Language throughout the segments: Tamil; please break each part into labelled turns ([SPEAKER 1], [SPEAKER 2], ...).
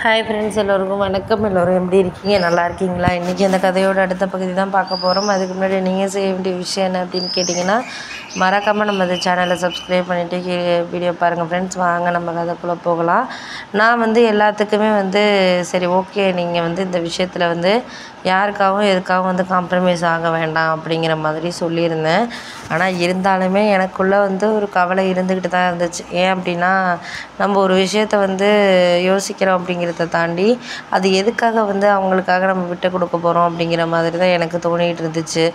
[SPEAKER 1] ஹாய் ஃப்ரெண்ட்ஸ், எல்லோருக்கும் வணக்கம். எல்லோரும் எப்படி இருக்கீங்க? நல்லா இருக்கீங்களா? இன்றைக்கி அந்த கதையோட அடுத்த பகுதி தான் பார்க்க போகிறோம். அதுக்கு முன்னாடி நீங்கள் செய்ய வேண்டிய விஷயம் என்ன அப்படின்னு கேட்டிங்கன்னா, மறக்காமல் நம்ம இந்த சேனலை சப்ஸ்கிரைப் பண்ணிவிட்டு வீடியோ பாருங்கள் ஃப்ரெண்ட்ஸ். வாங்க நம்ம கதைக்குள்ளே போகலாம். நான் எல்லாத்துக்குமே சரி ஓகே, நீங்கள் இந்த விஷயத்தில் யாருக்காகவும் எதுக்காகவும் காம்ப்ரமைஸ் ஆக வேண்டாம் அப்படிங்கிற மாதிரி சொல்லியிருந்தேன். ஆனால் இருந்தாலுமே எனக்குள்ளே ஒரு கவலை இருந்துக்கிட்டு தான் இருந்துச்சு. ஏன் அப்படின்னா, நம்ம ஒரு விஷயத்தை யோசிக்கிறோம் அப்படிங்கிறத தாண்டி அது எதுக்காக அவங்களுக்காக நம்ம விட்டு கொடுக்க போகிறோம் அப்படிங்கிற மாதிரி தான் எனக்கு தோணிகிட்டு இருந்துச்சு.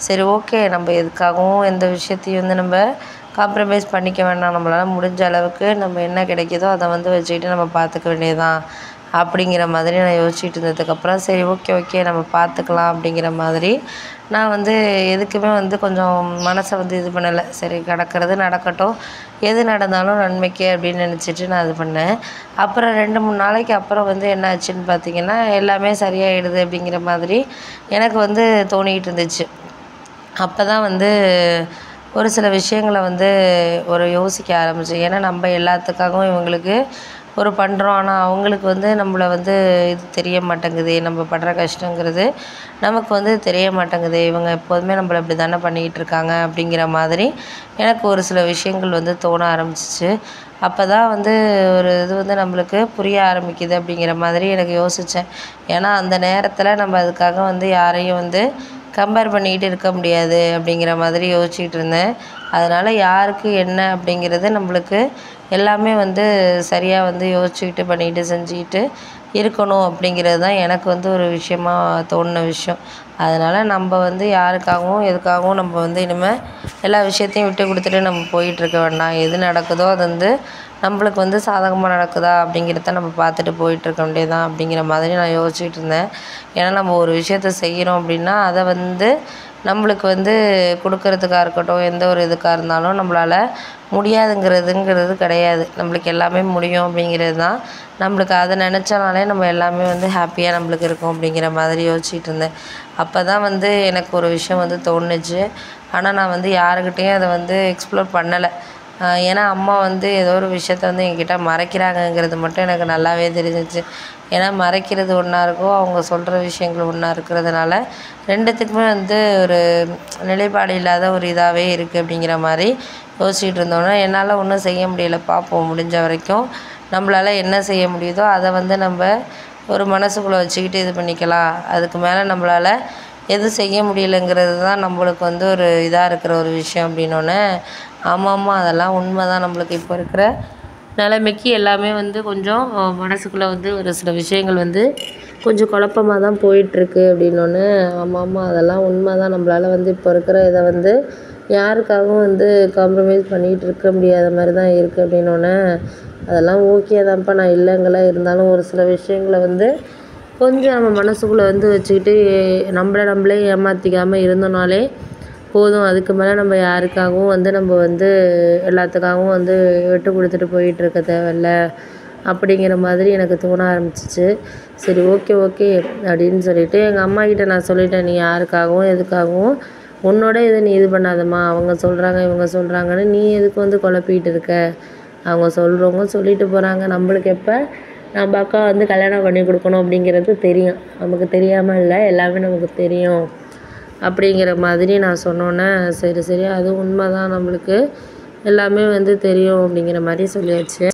[SPEAKER 1] சரி ஓகே, நம்ம எதுக்காகவும் எந்த விஷயத்தையும் நம்ம காம்ப்ரமைஸ் பண்ணிக்க வேண்டாம். நம்மளால் முடிஞ்ச அளவுக்கு நம்ம என்ன கிடைக்கிதோ அதை வச்சுக்கிட்டு நம்ம பார்த்துக்க வேண்டியதுதான் அப்படிங்கிற மாதிரி நான் யோசிச்சுட்டு இருந்ததுக்கப்புறம் சரி ஓகே நம்ம பார்த்துக்கலாம் அப்படிங்கிற மாதிரி நான் எதுக்குமே கொஞ்சம் மனசை இது பண்ணலை. சரி நடக்கிறது நடக்கட்டும், எது நடந்தாலும் நன்மைக்கே அப்படின்னு நினச்சிட்டு நான் இது பண்ணேன். அப்புறம் 2-3 நாளைக்கு அப்புறம் என்ன ஆச்சுன்னு பார்த்திங்கன்னா, எல்லாமே சரியாயிடுது அப்படிங்கிற மாதிரி எனக்கு தோணிகிட்டு இருந்துச்சு. அப்போ தான் ஒரு சில விஷயங்களை ஒரு யோசிக்க ஆரம்பித்தேன். ஏன்னா நம்ம எல்லாத்துக்காகவும் இவங்களுக்கு ஒரு பண்ணுறோம். ஆனால் அவங்களுக்கு நம்மளை இது தெரிய மாட்டேங்குது. நம்ம படுற கஷ்டங்கிறது நமக்கு தெரிய மாட்டேங்குது. இவங்க எப்போதுமே நம்மளை இப்படி தானே பண்ணிக்கிட்டு இருக்காங்க அப்படிங்கிற மாதிரி எனக்கு ஒரு சில விஷயங்கள் தோண ஆரம்பிச்சிச்சு. அப்போ தான் ஒரு இது நம்மளுக்கு புரிய ஆரம்பிக்குது அப்படிங்கிற மாதிரி எனக்கு யோசித்தேன். ஏன்னா அந்த நேரத்தில் நம்ம அதுக்காக யாரையும் கம்பேர் பண்ணிக்கிட்டு இருக்க முடியாது அப்படிங்கிற மாதிரி யோசிச்சுக்கிட்டு இருந்தேன். அதனால் யாருக்கு என்ன அப்படிங்கிறது நம்மளுக்கு எல்லாமே சரியாக யோசிச்சுக்கிட்டு பண்ணிக்கிட்டு செஞ்சுக்கிட்டு இருக்கணும் அப்படிங்கிறது தான் எனக்கு ஒரு விஷயமா தோணின விஷயம். அதனால் நம்ம யாருக்காகவும் எதுக்காகவும் நம்ம இனிமேல் எல்லா விஷயத்தையும் விட்டு கொடுத்துட்டு நம்ம போயிட்டுருக்க வேண்டாம். எது நடக்குதோ அது நம்மளுக்கு சாதகமாக நடக்குதா அப்படிங்கிறத நம்ம பார்த்துட்டு போயிட்டுருக்க வேண்டியதுதான் அப்படிங்கிற மாதிரி நான் யோசிச்சுட்டு இருந்தேன். ஏன்னா நம்ம ஒரு விஷயத்த செய்கிறோம் அப்படின்னா அதை நம்மளுக்கு கொடுக்கறதுக்காக இருக்கட்டும், எந்த ஒரு இதுக்காக இருந்தாலும் நம்மளால் முடியாதுங்கிறது கிடையாது. நம்மளுக்கு எல்லாமே முடியும் அப்படிங்கிறது தான். நம்மளுக்கு அதை நினச்சனாலே நம்ம எல்லாமே ஹாப்பியாக நம்மளுக்கு இருக்கும் அப்படிங்கிற மாதிரி யோசிச்சுட்டு இருந்தேன். அப்போ தான் எனக்கு ஒரு விஷயம் தோணுச்சு. ஆனால் நான் யாருக்கிட்டேயும் அதை எக்ஸ்ப்ளோர் பண்ணலை. ஏன்னா அம்மா ஏதோ ஒரு விஷயத்த என்கிட்ட மறைக்கிறாங்கங்கிறது மட்டும் எனக்கு நல்லாவே தெரிஞ்சிச்சு. ஏன்னா மறைக்கிறது ஒன்றா இருக்கும், அவங்க சொல்கிற விஷயங்கள் ஒன்றா இருக்கிறதுனால 2த்துக்குமே ஒரு நிலைப்பாடு இல்லாத ஒரு இதாகவே இருக்குது அப்படிங்கிற மாதிரி யோசிச்சுட்டு இருந்தோன்னா என்னால் ஒன்றும் செய்ய முடியலை. பார்ப்போம், முடிஞ்ச வரைக்கும் நம்மளால் என்ன செய்ய முடியுதோ அதை நம்ம ஒரு மனசுக்குள்ளே வச்சுக்கிட்டு இது பண்ணிக்கலாம். அதுக்கு மேலே நம்மளால் எது செய்ய முடியலைங்கிறது தான் நம்மளுக்கு ஒரு இதாக இருக்கிற ஒரு விஷயம் அப்படின்னோடனே, ஆமாம்மா அதெல்லாம் உண்மை தான். நம்மளுக்கு இப்போ இருக்கிற நிலைமைக்கு எல்லாமே கொஞ்சம் மனசுக்குள்ளே ஒரு சில விஷயங்கள் கொஞ்சம் குழப்பமாக தான் போயிட்டுருக்கு அப்படின்னோடனே, ஆமாம்மா அதெல்லாம் உண்மை தான். நம்மளால் இப்போ இருக்கிற இதை யாருக்காகவும் காம்ப்ரமைஸ் பண்ணிகிட்டு இருக்க முடியாத மாதிரி தான் இருக்குது அப்படின்னோடனே, அதெல்லாம் ஓகே தான்ப்பா, நான் இல்லைங்கலாம். இருந்தாலும் ஒரு சில விஷயங்களை கொஞ்சம் நம்ம மனசுக்குள்ளே வச்சுக்கிட்டு நம்மளே ஏமாற்றிக்காமல் இருந்தோனாலே போதும். அதுக்கு மேலே நம்ம யாருக்காகவும் நம்ம எல்லாத்துக்காகவும் விட்டு கொடுத்துட்டு போயிட்டுருக்க தேவையில்ல அப்படிங்கிற மாதிரி எனக்கு தோண ஆரம்பிச்சிச்சு. சரி ஓகே அப்படின்னு சொல்லிவிட்டு எங்கள் அம்மாக்கிட்ட நான் சொல்லிட்டேன், நீ யாருக்காகவும் எதுக்காகவும் உன்னோட இதை நீ இது பண்ணாதம்மா. அவங்க சொல்கிறாங்க இவங்க சொல்கிறாங்கன்னு நீ எதுக்கு குழப்பிக்கிட்டு இருக்க? அவங்க சொல்கிறவங்க சொல்லிட்டு போகிறாங்க. நம்மளுக்கு எப்போ நம்ம அக்கா கல்யாணம் பண்ணி கொடுக்கணும் அப்படிங்கிறது தெரியும். நமக்கு தெரியாமல் இல்லை, எல்லாமே நமக்கு தெரியும் அப்படிங்கிற மாதிரி நான் சொன்னோன்னே, சரி அதுவும் உண்மை தான், நம்மளுக்கு எல்லாமே தெரியும் அப்படிங்கிற மாதிரி சொல்லியாச்சு.